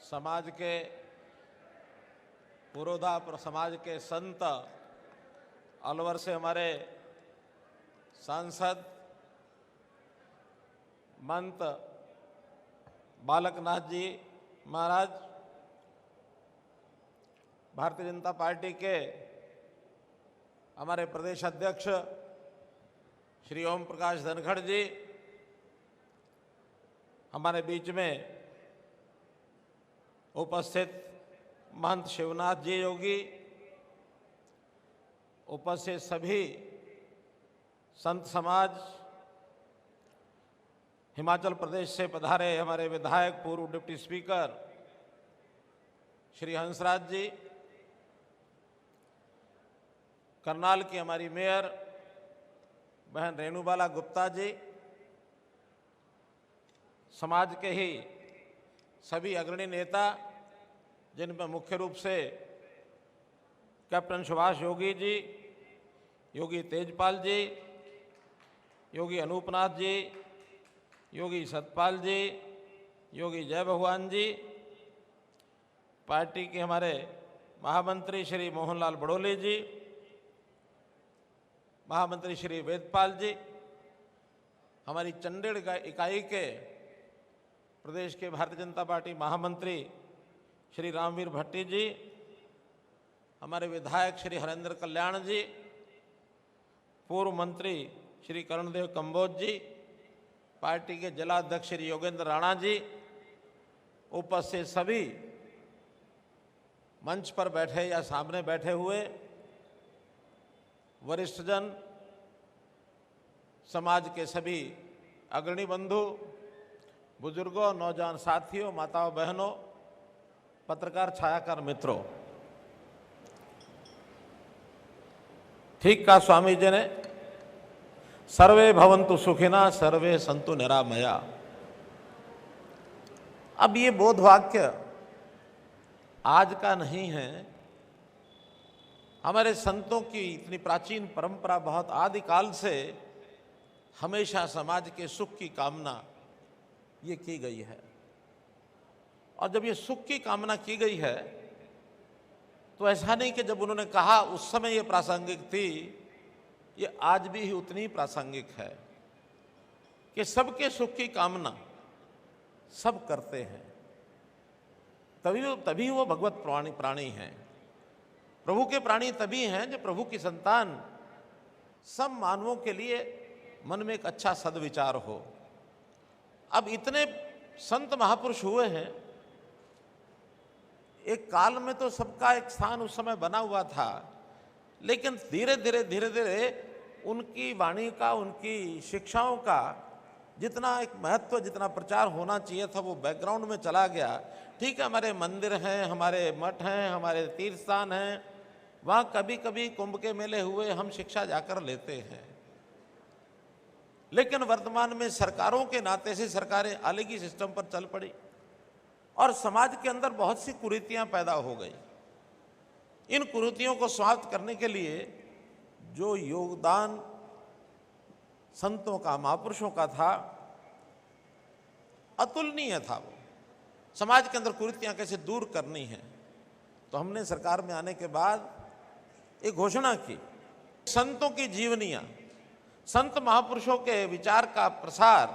समाज के पुरोधा समाज के संत अलवर से हमारे सांसद महंत बालकनाथ जी महाराज, भारतीय जनता पार्टी के हमारे प्रदेश अध्यक्ष श्री ओम प्रकाश धनखड़ जी, हमारे बीच में उपस्थित महंत शिवनाथ जी योगी, उपस्थित सभी संत समाज, हिमाचल प्रदेश से पधारे हमारे विधायक पूर्व डिप्टी स्पीकर श्री हंसराज जी, करनाल की हमारी मेयर बहन रेणुबाला गुप्ता जी, समाज के ही सभी अग्रणी नेता जिनमें मुख्य रूप से कैप्टन सुभाष योगी जी, योगी तेजपाल जी, योगी अनूपनाथ जी, योगी सतपाल जी, योगी जय भगवान जी, पार्टी के हमारे महामंत्री श्री मोहनलाल बड़ोले जी, महामंत्री श्री वेदपाल जी, हमारी चंडीगढ़ इकाई के प्रदेश के भारतीय जनता पार्टी महामंत्री श्री रामवीर भट्टी जी, हमारे विधायक श्री हरेंद्र कल्याण जी, पूर्व मंत्री श्री करुणदेव कंबोज जी, पार्टी के जिलाध्यक्ष श्री योगेंद्र राणा जी, उपस्थित सभी मंच पर बैठे या सामने बैठे हुए वरिष्ठजन, समाज के सभी अग्रणी बंधु, बुजुर्गों, नौजवान साथियों, माताओं बहनों, पत्रकार छायाकार मित्रों, ठीक कहा स्वामी जी ने, सर्वे भवन्तु सुखिना सर्वे सन्तु निरामया। अब ये बोध वाक्य आज का नहीं है, हमारे संतों की इतनी प्राचीन परंपरा, बहुत आदिकाल से हमेशा समाज के सुख की कामना ये की गई है। और जब ये सुख की कामना की गई है तो ऐसा नहीं कि जब उन्होंने कहा उस समय ये प्रासंगिक थी, ये आज भी उतनी प्रासंगिक है कि सबके सुख की कामना सब करते हैं, तभी वो भगवत प्राणी हैं। प्रभु के प्राणी तभी हैं जो प्रभु की संतान, सब मानवों के लिए मन में एक अच्छा सद्विचार हो। अब इतने संत महापुरुष हुए हैं, एक काल में तो सबका एक स्थान उस समय बना हुआ था, लेकिन धीरे धीरे उनकी वाणी का, उनकी शिक्षाओं का जितना एक महत्व, जितना प्रचार होना चाहिए था, वो बैकग्राउंड में चला गया। ठीक है, हमारे मंदिर हैं, हमारे मठ हैं, हमारे तीर्थ स्थान हैं, वहाँ कभी कभी कुंभ के मेले हुए हम शिक्षा जाकर लेते हैं, लेकिन वर्तमान में सरकारों के नाते से सरकारें अलग ही सिस्टम पर चल पड़ी और समाज के अंदर बहुत सी कुरीतियां पैदा हो गई। इन कुरीतियों को समाप्त करने के लिए जो योगदान संतों का, महापुरुषों का था, अतुलनीय था। वो समाज के अंदर कुरीतियां कैसे दूर करनी है, तो हमने सरकार में आने के बाद एक घोषणा की, संतों की जीवनियां, संत महापुरुषों के विचार का प्रसार,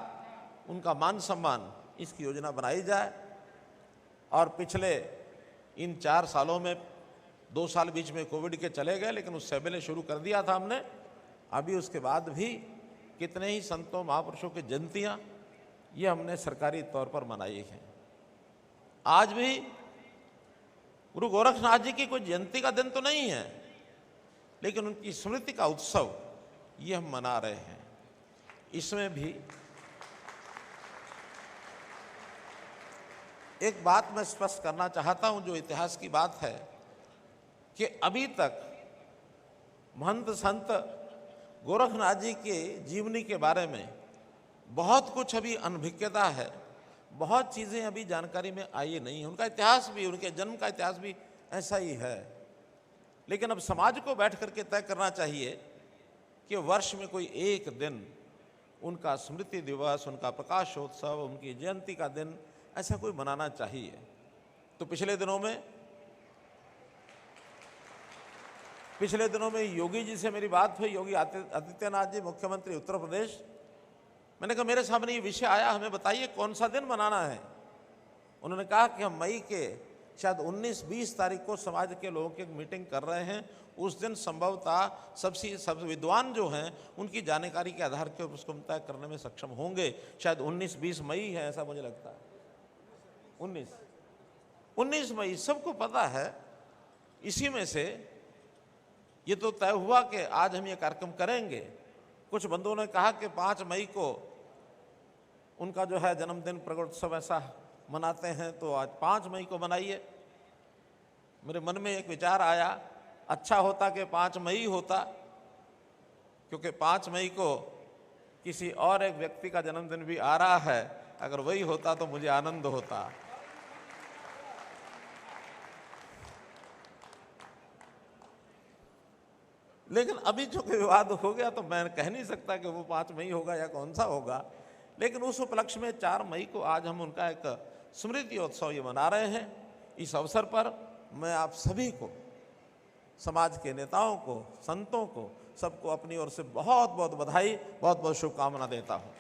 उनका मान सम्मान, इसकी योजना बनाई जाए। और पिछले इन 4 सालों में 2 साल बीच में कोविड के चले गए, लेकिन उससे पहले शुरू कर दिया था हमने। अभी उसके बाद भी कितने ही संतों महापुरुषों की जयंतियाँ ये हमने सरकारी तौर पर मनाई हैं। आज भी गुरु गोरखनाथ जी की कोई जयंती का दिन तो नहीं है, लेकिन उनकी स्मृति का उत्सव ये हम मना रहे हैं। इसमें भी एक बात मैं स्पष्ट करना चाहता हूं, जो इतिहास की बात है, कि अभी तक महंत संत गोरखनाथ जी के जीवनी के बारे में बहुत कुछ अभी अनभिज्ञता है, बहुत चीज़ें अभी जानकारी में आई नहीं है। उनका इतिहास भी, उनके जन्म का इतिहास भी ऐसा ही है। लेकिन अब समाज को बैठ करके तय करना चाहिए कि वर्ष में कोई एक दिन उनका स्मृति दिवस, उनका प्रकाशोत्सव, उनकी जयंती का दिन ऐसा कोई मनाना चाहिए। तो पिछले दिनों में योगी जी से मेरी बात हुई, योगी आदित्यनाथ जी, मुख्यमंत्री उत्तर प्रदेश। मैंने कहा मेरे सामने ये विषय आया, हमें बताइए कौन सा दिन मनाना है। उन्होंने कहा कि हम मई के शायद 19-20 तारीख को समाज के लोगों की एक मीटिंग कर रहे हैं। उस दिन संभवतः सब विद्वान जो हैं उनकी जानकारी के आधार पर उसको तय करने में सक्षम होंगे। शायद 19-20 मई है, ऐसा मुझे लगता है। 19 मई सबको पता है। इसी में से ये तो तय हुआ कि आज हम ये कार्यक्रम करेंगे। कुछ बंधुओं ने कहा कि 5 मई को उनका जो है जन्मदिन प्रगटोत्सव ऐसा मनाते हैं, तो आज 5 मई को मनाइए। मेरे मन में एक विचार आया, अच्छा होता कि 5 मई होता, क्योंकि 5 मई को किसी और एक व्यक्ति का जन्मदिन भी आ रहा है। अगर वही होता तो मुझे आनंद होता। लेकिन अभी जो विवाद हो गया तो मैं कह नहीं सकता कि वो 5 मई होगा या कौन सा होगा। लेकिन उस उपलक्ष्य में 4 मई को आज हम उनका एक स्मृति उत्सव ये मना रहे हैं। इस अवसर पर मैं आप सभी को, समाज के नेताओं को, संतों को, सबको अपनी ओर से बहुत बहुत बधाई, बहुत बहुत शुभकामना देता हूं।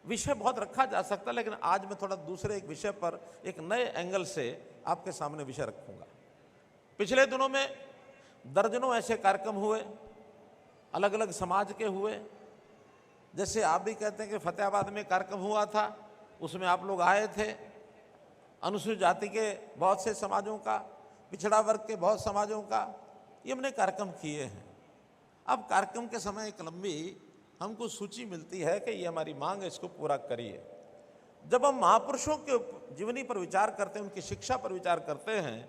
विषय बहुत रखा जा सकता, लेकिन आज मैं थोड़ा दूसरे एक विषय पर एक नए एंगल से आपके सामने विषय रखूंगा। पिछले दिनों में दर्जनों ऐसे कार्यक्रम हुए, अलग अलग समाज के हुए। जैसे आप भी कहते हैं कि फतेहाबाद में कार्यक्रम हुआ था, उसमें आप लोग आए थे। अनुसूचित जाति के बहुत से समाजों का, पिछड़ा वर्ग के बहुत समाजों का ये हमने कार्यक्रम किए हैं। अब कार्यक्रम के समय एक लंबी हमको सूची मिलती है कि ये हमारी मांग है, इसको पूरा करिए। जब हम महापुरुषों के जीवनी पर विचार करते हैं, उनकी शिक्षा पर विचार करते हैं,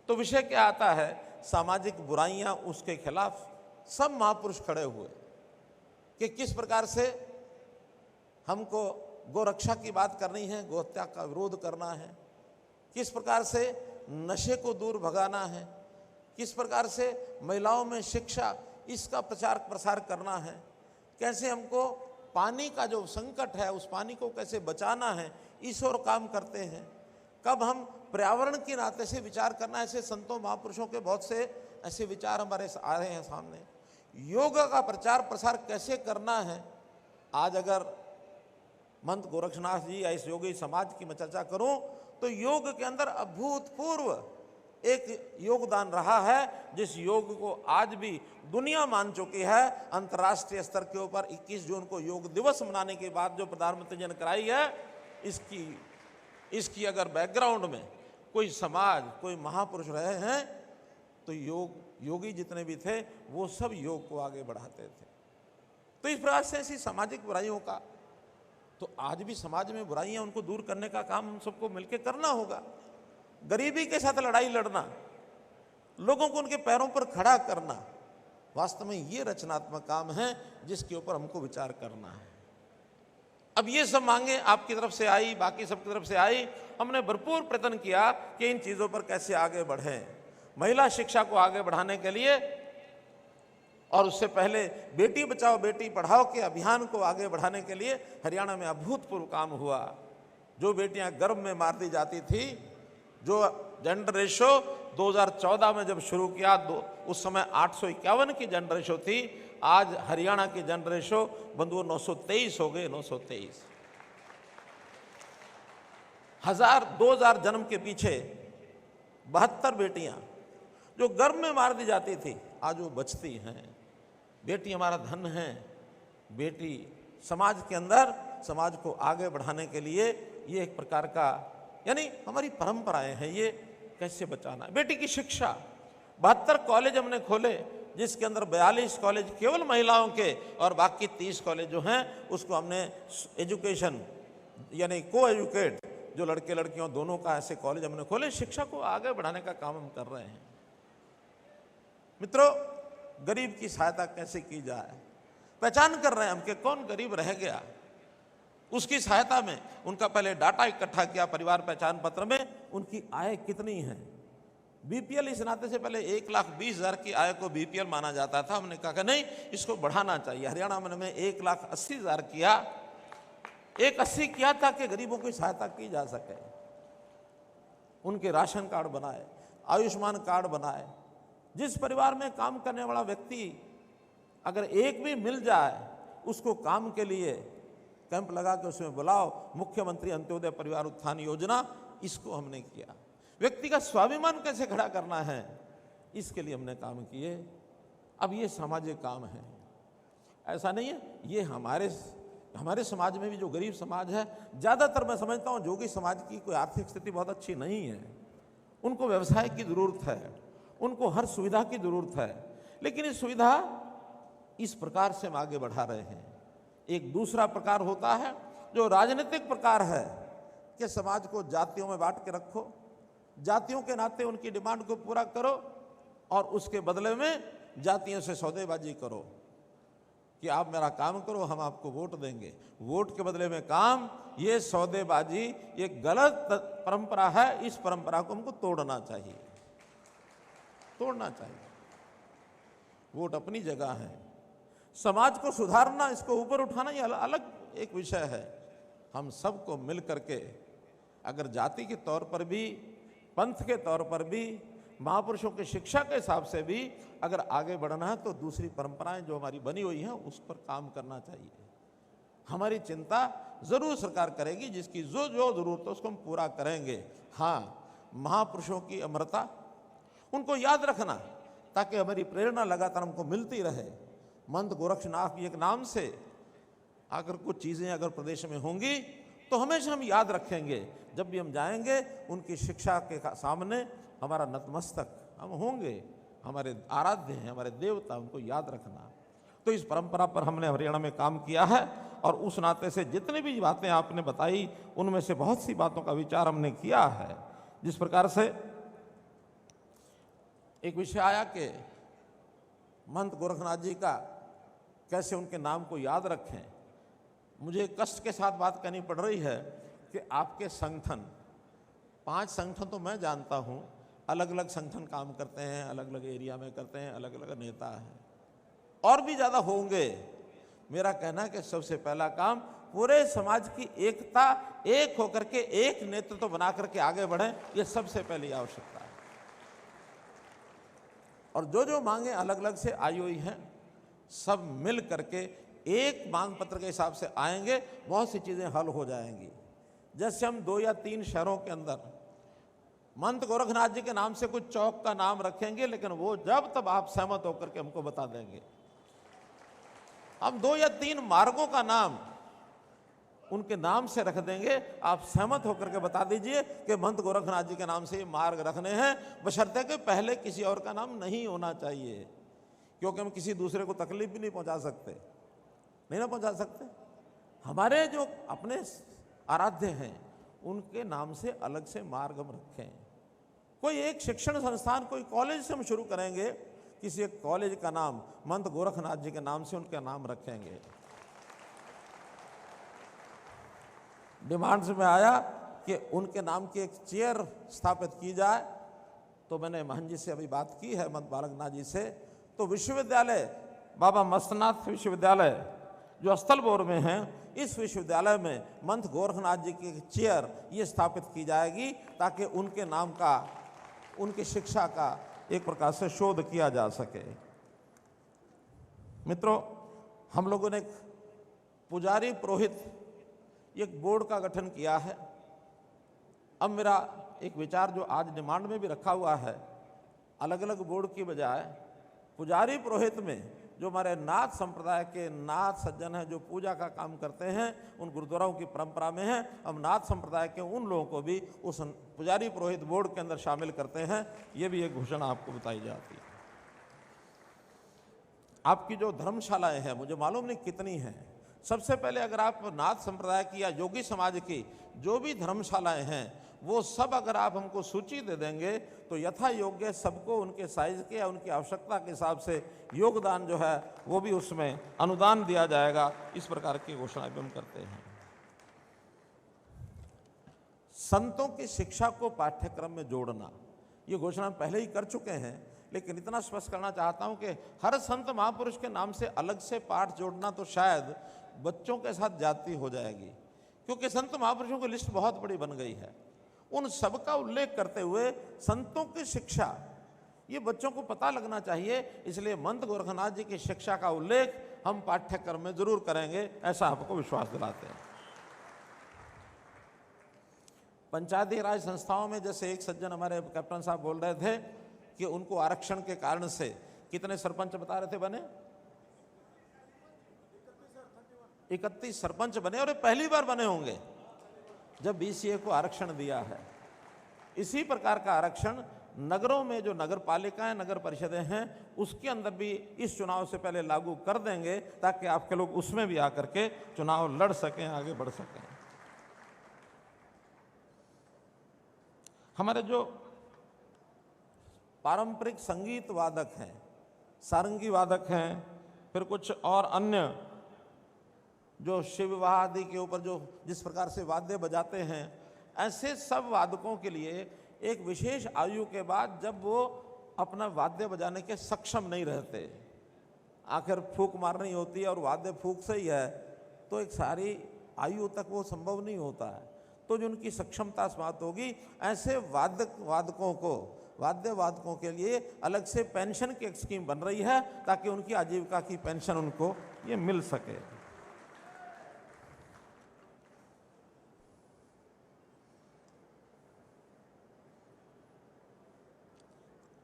तो विषय क्या आता है? सामाजिक बुराइयां, उसके खिलाफ सब महापुरुष खड़े हुए कि किस प्रकार से हमको गोरक्षा की बात करनी है, गोहत्या का विरोध करना है, किस प्रकार से नशे को दूर भगाना है, किस प्रकार से महिलाओं में शिक्षा, इसका प्रचार प्रसार करना है, कैसे हमको पानी का जो संकट है उस पानी को कैसे बचाना है, इस ओर काम करते हैं। कब हम पर्यावरण के नाते से विचार करना, ऐसे संतों महापुरुषों के बहुत से ऐसे विचार हमारे आ रहे हैं सामने। योग का प्रचार प्रसार कैसे करना है, आज अगर महंत गोरक्षनाथ जी या इस योगी समाज की मैं चर्चा करूं तो योग के अंदर अभूतपूर्व एक योगदान रहा है, जिस योग को आज भी दुनिया मान चुकी है। अंतर्राष्ट्रीय स्तर के ऊपर 21 जून को योग दिवस मनाने के बाद जो प्रधानमंत्री जी ने कराई है, इसकी अगर बैकग्राउंड में कोई समाज, कोई महापुरुष रहे हैं तो योगी जितने भी थे वो सब योग को आगे बढ़ाते थे। तो इस प्रकार से ऐसी सामाजिक बुराइयों का, तो आज भी समाज में बुराइयां, उनको दूर करने का काम हम सबको मिलकर करना होगा। गरीबी के साथ लड़ाई लड़ना, लोगों को उनके पैरों पर खड़ा करना, वास्तव में ये रचनात्मक काम है जिसके ऊपर हमको विचार करना है। अब ये सब मांगे आपकी तरफ से आई, बाकी सबकी तरफ से आई। हमने भरपूर प्रयत्न किया कि इन चीजों पर कैसे आगे बढ़ें। महिला शिक्षा को आगे बढ़ाने के लिए और उससे पहले बेटी बचाओ बेटी पढ़ाओ के अभियान को आगे बढ़ाने के लिए हरियाणा में अभूतपूर्व काम हुआ। जो बेटियां गर्भ में मार दी जाती थी, जो जेंडर रेशो 2014 में जब शुरू किया, उस समय 851 की जेंडर रेशो थी, आज हरियाणा की जेंडर रेशो बंधुओं 923 हो गए। 923 2000 जन्म के पीछे 72 बेटियां जो गर्भ में मार दी जाती थी, आज वो बचती हैं। बेटी हमारा धन है। बेटी समाज के अंदर, समाज को आगे बढ़ाने के लिए ये एक प्रकार का, यानी हमारी परंपराएं हैं, ये कैसे बचाना है। बेटी की शिक्षा, 72 कॉलेज हमने खोले, जिसके अंदर 42 कॉलेज केवल महिलाओं के और बाकी 30 कॉलेज जो हैं उसको हमने एजुकेशन यानी को एजुकेट, जो लड़के लड़कियों दोनों का ऐसे कॉलेज हमने खोले। शिक्षा को आगे बढ़ाने का काम हम कर रहे हैं। मित्रों, गरीब की सहायता कैसे की जाए, पहचान कर रहे हैं हम कि कौन गरीब रह गया, उसकी सहायता में उनका पहले डाटा इकट्ठा किया परिवार पहचान पत्र में, उनकी आय कितनी है। बीपीएल इस नाते से पहले 1,20,000 की आय को बीपीएल माना जाता था। हमने कहा कि नहीं, इसको बढ़ाना चाहिए। हरियाणा में 1,80,000 किया। एक 80 किया था कि गरीबों की सहायता की जा सके, उनके राशन कार्ड बनाए, आयुष्मान कार्ड बनाए। जिस परिवार में काम करने वाला व्यक्ति अगर एक भी मिल जाए, उसको काम के लिए कैंप लगा के उसमें बुलाओ। मुख्यमंत्री अंत्योदय परिवार उत्थान योजना, इसको हमने किया। व्यक्ति का स्वाभिमान कैसे खड़ा करना है, इसके लिए हमने काम किए। अब ये सामाजिक काम है, ऐसा नहीं है। ये हमारे समाज में भी जो गरीब समाज है, ज़्यादातर मैं समझता हूँ जोगी समाज की कोई आर्थिक स्थिति बहुत अच्छी नहीं है। उनको व्यवसाय की ज़रूरत है, उनको हर सुविधा की ज़रूरत है, लेकिन ये सुविधा इस प्रकार से हम आगे बढ़ा रहे हैं। एक दूसरा प्रकार होता है जो राजनीतिक प्रकार है कि समाज को जातियों में बांट के रखो, जातियों के नाते उनकी डिमांड को पूरा करो और उसके बदले में जातियों से सौदेबाजी करो कि आप मेरा काम करो, हम आपको वोट देंगे। वोट के बदले में काम, ये सौदेबाजी, ये गलत परंपरा है। इस परंपरा को हमको तोड़ना चाहिए, तोड़ना चाहिए। वोट अपनी जगह है, समाज को सुधारना, इसको ऊपर उठाना, ये अलग एक विषय है। हम सबको मिल करके अगर जाति के तौर पर भी, पंथ के तौर पर भी, महापुरुषों की शिक्षा के हिसाब से भी अगर आगे बढ़ना है, तो दूसरी परंपराएं जो हमारी बनी हुई हैं उस पर काम करना चाहिए। हमारी चिंता जरूर सरकार करेगी, जिसकी जो जो जरूरत है उसको हम पूरा करेंगे। हाँ, महापुरुषों की अमरता, उनको याद रखना, ताकि हमारी प्रेरणा लगातार हमको मिलती रहे। मंत गोरक्षनाथ जी के नाम से अगर कुछ चीज़ें अगर प्रदेश में होंगी तो हमेशा हम याद रखेंगे। जब भी हम जाएंगे उनकी शिक्षा के सामने हमारा नतमस्तक हम होंगे। हमारे आराध्य हैं, हमारे देवता, उनको याद रखना। तो इस परंपरा पर हमने हरियाणा में काम किया है और उस नाते से जितनी भी बातें आपने बताई उनमें से बहुत सी बातों का विचार हमने किया है। जिस प्रकार से एक विषय आया कि महंत गोरखनाथ जी का कैसे उनके नाम को याद रखें, मुझे कष्ट के साथ बात करनी पड़ रही है कि आपके संगठन, 5 संगठन तो मैं जानता हूँ, अलग अलग संगठन काम करते हैं, अलग अलग एरिया में करते हैं, अलग अलग नेता हैं, और भी ज़्यादा होंगे। मेरा कहना है कि सबसे पहला काम पूरे समाज की एकता, एक होकर के एक नेतृत्व बना करके आगे बढ़ें, ये सबसे पहली आवश्यकता है। और जो जो मांगे अलग अलग से आई हुई हैं, सब मिल करके एक मांग पत्र के हिसाब से आएंगे, बहुत सी चीज़ें हल हो जाएंगी। जैसे हम 2 या 3 शहरों के अंदर महंत गोरखनाथ जी के नाम से कुछ चौक का नाम रखेंगे, लेकिन वो जब तब आप सहमत होकर के हमको बता देंगे। हम 2 या 3 मार्गों का नाम उनके नाम से रख देंगे, आप सहमत होकर के बता दीजिए कि महंत गोरखनाथ जी के नाम से ये मार्ग रखने हैं, बशर्ते कि पहले किसी और का नाम नहीं होना चाहिए, क्योंकि हम किसी दूसरे को तकलीफ भी नहीं पहुंचा सकते, नहीं ना पहुंचा सकते। हमारे जो अपने आराध्य हैं उनके नाम से अलग से मार्ग हम रखें। कोई एक शिक्षण संस्थान, कोई कॉलेज से हम शुरू करेंगे, किसी एक कॉलेज का नाम महंत गोरखनाथ जी के नाम से उनका नाम रखेंगे। डिमांड्स में आया कि उनके नाम की एक चेयर स्थापित की जाए, तो मैंने महंत जी से अभी बात की है, महंत बालकनाथ जी से। तो विश्वविद्यालय, बाबा मस्तनाथ विश्वविद्यालय जो अस्तलबोर में है, इस विश्वविद्यालय में महंत गोरखनाथ जी की चेयर ये स्थापित की जाएगी, ताकि उनके नाम का, उनकी शिक्षा का एक प्रकार से शोध किया जा सके। मित्रों, हम लोगों ने पुजारी पुरोहित एक बोर्ड का गठन किया है। अब मेरा एक विचार जो आज डिमांड में भी रखा हुआ है, अलग अलग बोर्ड की बजाय पुजारी पुरोहित में जो हमारे नाथ संप्रदाय के नाथ सज्जन हैं, जो पूजा का काम करते हैं, उन गुरुद्वाराओं की परंपरा में है, हम नाथ संप्रदाय के उन लोगों को भी उस पुजारी पुरोहित बोर्ड के अंदर शामिल करते हैं। ये भी एक घोषणा आपको बताई जाती है। आपकी जो धर्मशालाएं हैं, मुझे मालूम नहीं कितनी हैं, सबसे पहले अगर आप नाथ संप्रदाय की या योगी समाज की जो भी धर्मशालाएं हैं, वो सब अगर आप हमको सूची दे देंगे तो यथा योग्य सबको उनके साइज के या उनकी आवश्यकता के हिसाब से योगदान जो है वो भी उसमें अनुदान दिया जाएगा। इस प्रकार की घोषणा भी हम करते हैं। संतों की शिक्षा को पाठ्यक्रम में जोड़ना, ये घोषणा हम पहले ही कर चुके हैं, लेकिन इतना स्पष्ट करना चाहता हूं कि हर संत महापुरुष के नाम से अलग से पाठ जोड़ना तो शायद बच्चों के साथ जाती हो जाएगी। क्योंकि संत महापुरुषों की लिस्ट बहुत बड़ी बन गई है। उन सबका उल्लेख करते हुए संतों की शिक्षा ये बच्चों को पता लगना चाहिए, इसलिए महंत गोरखनाथ जी की शिक्षा का उल्लेख हम पाठ्यक्रम में जरूर करेंगे, ऐसा आपको विश्वास दिलाते हैं। पंचायती राज संस्थाओं में जैसे एक सज्जन हमारे कैप्टन साहब बोल रहे थे कि उनको आरक्षण के कारण से कितने सरपंच बता रहे थे बने, 31 सरपंच बने, और ये पहली बार बने होंगे जब बीसीए को आरक्षण दिया है। इसी प्रकार का आरक्षण नगरों में जो नगर पालिकाएं, नगर परिषदें हैं, उसके अंदर भी इस चुनाव से पहले लागू कर देंगे, ताकि आपके लोग उसमें भी आकर के चुनाव लड़ सकें, आगे बढ़ सकें। हमारे जो पारंपरिक संगीत वादक हैं, सारंगी वादक हैं, फिर कुछ और अन्य जो शिव विवाह आदि के ऊपर जो जिस प्रकार से वाद्य बजाते हैं, ऐसे सब वादकों के लिए एक विशेष आयु के बाद जब वो अपना वाद्य बजाने के सक्षम नहीं रहते, आखिर फूंक मारनी होती है और वाद्य फूंक से ही है, तो एक सारी आयु तक वो संभव नहीं होता है, तो जो उनकी सक्षमता समाप्त होगी, ऐसे वाद्य वादकों के लिए अलग से पेंशन की एक स्कीम बन रही है, ताकि उनकी आजीविका की पेंशन उनको ये मिल सके।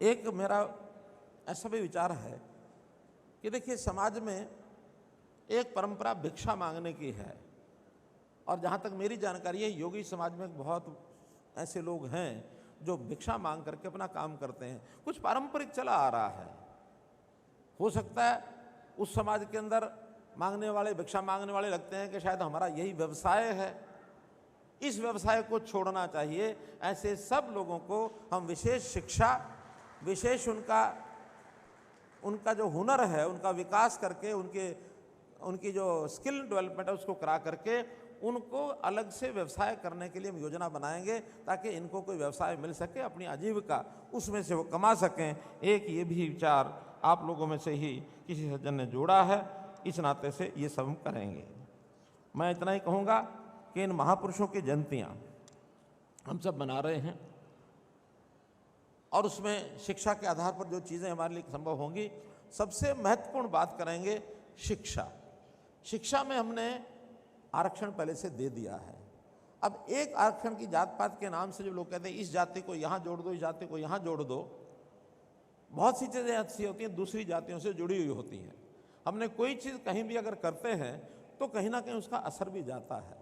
एक मेरा ऐसा भी विचार है कि देखिए, समाज में एक परंपरा भिक्षा मांगने की है, और जहाँ तक मेरी जानकारी है, योगी समाज में बहुत ऐसे लोग हैं जो भिक्षा मांग करके अपना काम करते हैं। कुछ पारंपरिक चला आ रहा है, हो सकता है उस समाज के अंदर मांगने वाले, भिक्षा मांगने वाले लगते हैं कि शायद हमारा यही व्यवसाय है, इस व्यवसाय को छोड़ना चाहिए। ऐसे सब लोगों को हम विशेष शिक्षा, विशेष उनका जो हुनर है उनका विकास करके, उनकी जो स्किल डेवलपमेंट है उसको करा करके उनको अलग से व्यवसाय करने के लिए हम योजना बनाएंगे, ताकि इनको कोई व्यवसाय मिल सके, अपनी आजीविका उसमें से वो कमा सकें। एक ये भी विचार आप लोगों में से ही किसी सज्जन ने जोड़ा है, इस नाते से ये सब हम करेंगे। मैं इतना ही कहूँगा कि इन महापुरुषों की जयंतियाँ हम सब मना रहे हैं, और उसमें शिक्षा के आधार पर जो चीज़ें हमारे लिए संभव होंगी, सबसे महत्वपूर्ण बात करेंगे शिक्षा। शिक्षा में हमने आरक्षण पहले से दे दिया है। अब एक आरक्षण की जात पात के नाम से जो लोग कहते हैं इस जाति को यहाँ जोड़ दो, इस जाति को यहाँ जोड़ दो, बहुत सी चीज़ें ऐसी होती हैं दूसरी जातियों से जुड़ी हुई होती हैं। हमने कोई चीज़ कहीं भी अगर करते हैं तो कहीं ना कहीं उसका असर भी जाता है।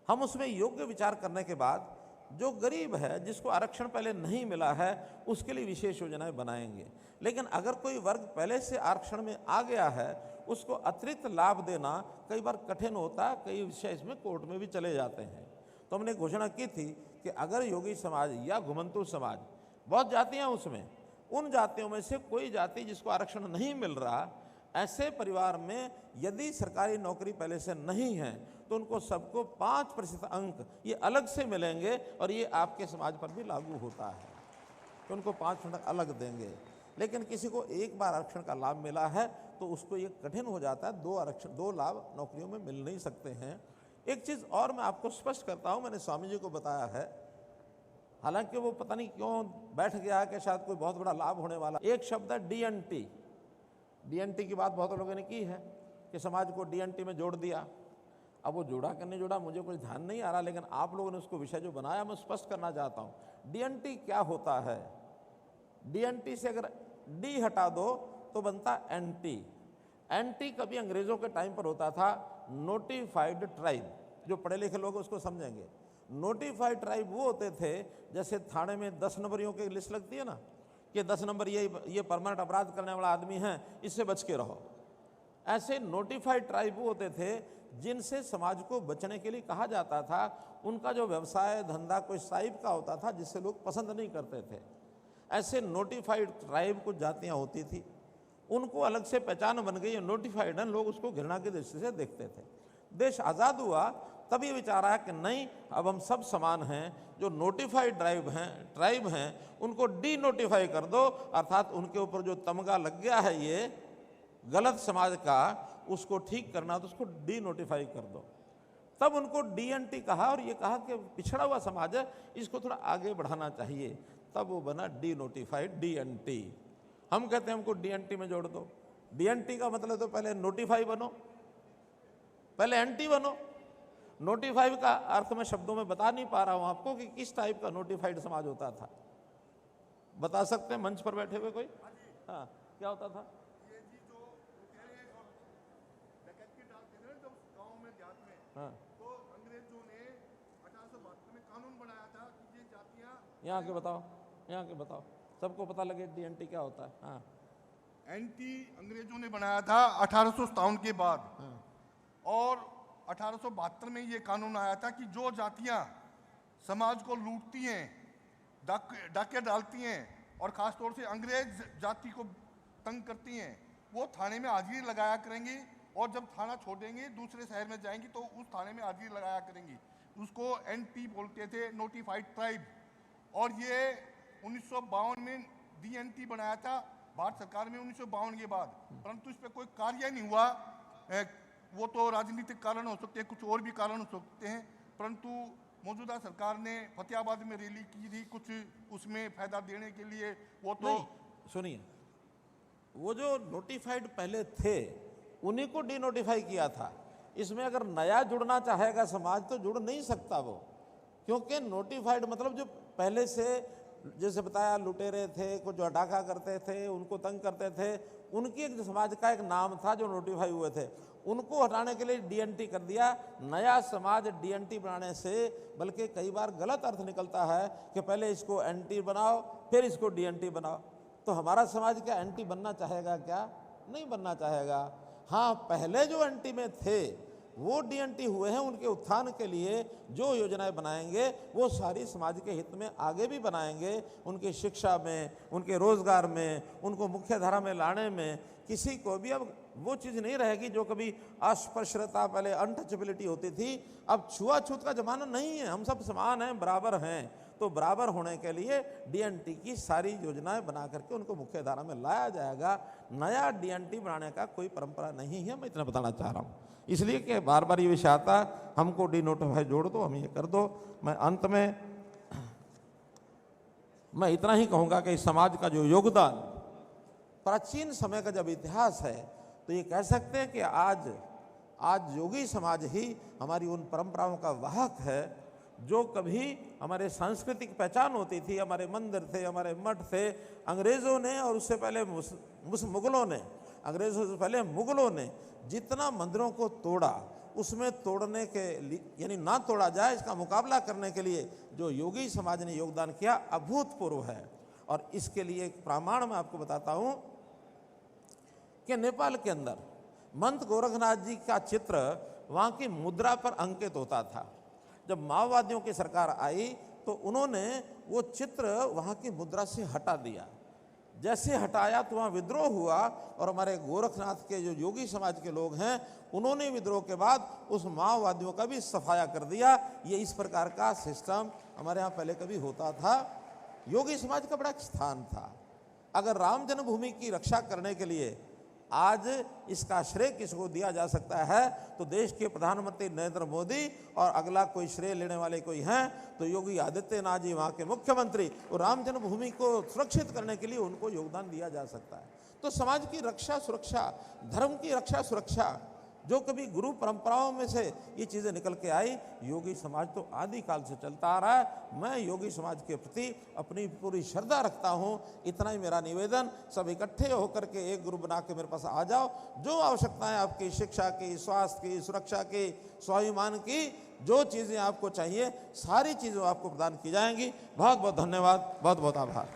हम उसमें योग्य विचार करने के बाद जो गरीब है, जिसको आरक्षण पहले नहीं मिला है, उसके लिए विशेष योजनाएं बनाएंगे। लेकिन अगर कोई वर्ग पहले से आरक्षण में आ गया है, उसको अतिरिक्त लाभ देना कई बार कठिन होता है, कई विषय इसमें कोर्ट में भी चले जाते हैं। तो हमने घोषणा की थी कि अगर योगी समाज या घुमंतु समाज, बहुत जातियाँ उसमें, उन जातियों में से कोई जाति जिसको आरक्षण नहीं मिल रहा, ऐसे परिवार में यदि सरकारी नौकरी पहले से नहीं है तो उनको सबको 5% अंक ये अलग से मिलेंगे, और ये आपके समाज पर भी लागू होता है तो उनको 5% अलग देंगे। लेकिन किसी को एक बार आरक्षण का लाभ मिला है तो उसको ये कठिन हो जाता है, दो लाभ नौकरियों में मिल नहीं सकते हैं। एक चीज़ और मैं आपको स्पष्ट करता हूँ, मैंने स्वामी जी को बताया है, हालांकि वो पता नहीं क्यों बैठ गया कि शायद कोई बहुत बड़ा लाभ होने वाला। एक शब्द है डीएनटी। डीएनटी की बात बहुत लोगों ने की है कि समाज को डीएनटी में जोड़ दिया। अब वो जोड़ा कि नहीं जोड़ा मुझे कुछ ध्यान नहीं आ रहा, लेकिन आप लोगों ने उसको विषय जो बनाया मैं स्पष्ट करना चाहता हूँ। डीएनटी क्या होता है? डीएनटी से अगर डी हटा दो तो बनता एनटी। एनटी कभी अंग्रेजों के टाइम पर होता था नोटिफाइड ट्राइब, जो पढ़े लिखे लोग उसको समझेंगे। नोटिफाइड ट्राइब वो होते थे, जैसे थाने में 10 नंबरियों की लिस्ट लगती है ना, कि 10 नंबर ये परमानेंट अपराध करने वाला आदमी है, इससे बच के रहो। ऐसे नोटिफाइड ट्राइब वो होते थे जिनसे समाज को बचने के लिए कहा जाता था। उनका जो व्यवसाय धंधा कोई साहिब का होता था जिससे लोग पसंद नहीं करते थे। ऐसे नोटिफाइड ट्राइब कुछ जातियाँ होती थी, उनको अलग से पहचान बन गई। नोटिफाइड है, लोग उसको घृणा की दृष्टि से देखते थे। देश आज़ाद हुआ तब ये विचार आया कि नहीं, अब हम सब समान हैं। जो नोटिफाइड ट्राइब हैं उनको डी नोटिफाई कर दो, अर्थात उनके ऊपर जो तमगा लग गया है ये गलत समाज का, उसको ठीक करना तो उसको डी नोटिफाई कर दो। तब उनको डीएनटी कहा और ये कहा कि पिछड़ा हुआ समाज है, इसको थोड़ा आगे बढ़ाना चाहिए, तब वो बना डी नोटिफाइड डीएनटी। हम कहते हैं हमको डीएनटी में जोड़ दो। डीएनटी का मतलब तो पहले नोटिफाई बनो, पहले एंटी बनो। नोटिफाई का अर्थ मैं शब्दों में बता नहीं पा रहा हूं आपको कि किस टाइप का नोटिफाइड समाज होता था। बता सकते हैं मंच पर बैठे हुए कोई? हाँ, क्या होता था? ये जी जो लुटेरे और डकैत के डालते थे ना जब गांव में देहात में, हाँ, तो अंग्रेजों ने 1872 में कानून बनाया था कि ये जातियां यहाँ के बताओ, यहाँ के बताओ, सबको पता लगे डीएनटी क्या होता है। हाँ, एंटी अंग्रेजों ने बनाया था 1857 के बाद। हाँ, और 1872 में ये कानून आया था कि जो जातियां समाज को लूटती हैं, डाके डालती हैं और ख़ास तौर से अंग्रेज जाति को तंग करती हैं, वो थाने में हाजिरी लगाया करेंगी और जब थाना छोड़ेंगे दूसरे शहर में जाएंगी तो उस थाने में हाजिरी लगाया करेंगी। उसको एनपी बोलते थे, नोटिफाइड ट्राइब। और ये 1952 में डीएनटी बनाया था भारत सरकार में 1952 के बाद, परंतु इस पर कोई कार्य नहीं हुआ। वो तो राजनीतिक कारण हो सकते हैं, कुछ और भी कारण हो सकते हैं, परंतु मौजूदा सरकार ने फतेहाबाद में रैली की थी कुछ उसमें फायदा देने के लिए। वो तो सुनिए, वो जो नोटिफाइड पहले थे उन्हीं को डी नोटिफाई किया था। इसमें अगर नया जुड़ना चाहेगा समाज तो जुड़ नहीं सकता वो, क्योंकि नोटिफाइड मतलब जो पहले से जैसे बताया लुटेरे थे, कुछ जो डाका करते थे, उनको तंग करते थे, उनकी एक समाज का एक नाम था जो नोटिफाई हुए थे, उनको हटाने के लिए डीएनटी कर दिया। नया समाज डीएनटी बनाने से बल्कि कई बार गलत अर्थ निकलता है कि पहले इसको एंटी बनाओ फिर इसको डीएनटी बनाओ। तो हमारा समाज क्या एंटी बनना चाहेगा? क्या नहीं बनना चाहेगा। हाँ, पहले जो एंटी में थे वो डीएनटी हुए हैं, उनके उत्थान के लिए जो योजनाएं बनाएंगे वो सारी समाज के हित में आगे भी बनाएंगे। उनकी शिक्षा में, उनके रोजगार में, उनको मुख्य धारा में लाने में किसी को भी अब वो चीज़ नहीं रहेगी जो कभी अस्पृश्यता, पहले अनटचेबिलिटी होती थी। अब छुआछूत का जमाना नहीं है, हम सब समान हैं, बराबर हैं। तो बराबर होने के लिए डीएनटी की सारी योजनाएं बना करके उनको मुख्य धारा में लाया जाएगा। नया डीएनटी बनाने का कोई परंपरा नहीं है, मैं इतना बताना चाह रहा हूँ। इसलिए कि बार बार ये विषय आता, हमको डी नोटिफाई जोड़ दो, हम ये कर दो। मैं अंत में मैं इतना ही कहूँगा कि इस समाज का जो योगदान, प्राचीन समय का जब इतिहास है तो ये कह सकते हैं कि आज योगी समाज ही हमारी उन परंपराओं का वाहक है जो कभी हमारे सांस्कृतिक पहचान होती थी। हमारे मंदिर थे, हमारे मठ थे। अंग्रेज़ों ने और उससे पहले मुगलों ने, अंग्रेज़ों से पहले मुगलों ने जितना मंदिरों को तोड़ा, उसमें तोड़ने के लिए यानी ना तोड़ा जाए इसका मुकाबला करने के लिए जो योगी समाज ने योगदान किया अभूतपूर्व है। और इसके लिए एक प्रमाण मैं आपको बताता हूँ कि नेपाल के अंदर मंत गोरखनाथ जी का चित्र वहाँ की मुद्रा पर अंकित होता था। जब माओवादियों की सरकार आई तो उन्होंने वो चित्र वहाँ की मुद्रा से हटा दिया। जैसे हटाया तो वहाँ विद्रोह हुआ और हमारे गोरखनाथ के जो योगी समाज के लोग हैं उन्होंने विद्रोह के बाद उस माओवादियों का भी सफाया कर दिया। ये इस प्रकार का सिस्टम हमारे यहाँ पहले कभी होता था। योगी समाज का बड़ा स्थान था। अगर राम जन्मभूमि की रक्षा करने के लिए आज इसका श्रेय किसको दिया जा सकता है तो देश के प्रधानमंत्री नरेंद्र मोदी, और अगला कोई श्रेय लेने वाले कोई हैं तो योगी आदित्यनाथ जी वहाँ के मुख्यमंत्री। और राम जन्मभूमि को सुरक्षित करने के लिए उनको योगदान दिया जा सकता है। तो समाज की रक्षा सुरक्षा, धर्म की रक्षा सुरक्षा, जो कभी गुरु परंपराओं में से ये चीज़ें निकल के आई, योगी समाज तो आदिकाल से चलता आ रहा है। मैं योगी समाज के प्रति अपनी पूरी श्रद्धा रखता हूँ। इतना ही मेरा निवेदन, सब इकट्ठे होकर के एक ग्रुप बना के मेरे पास आ जाओ। जो आवश्यकताएं आपकी शिक्षा की, स्वास्थ्य की, सुरक्षा की, स्वाभिमान की, जो चीज़ें आपको चाहिए सारी चीज़ें आपको प्रदान की जाएंगी। बहुत बहुत धन्यवाद, बहुत बहुत आभार।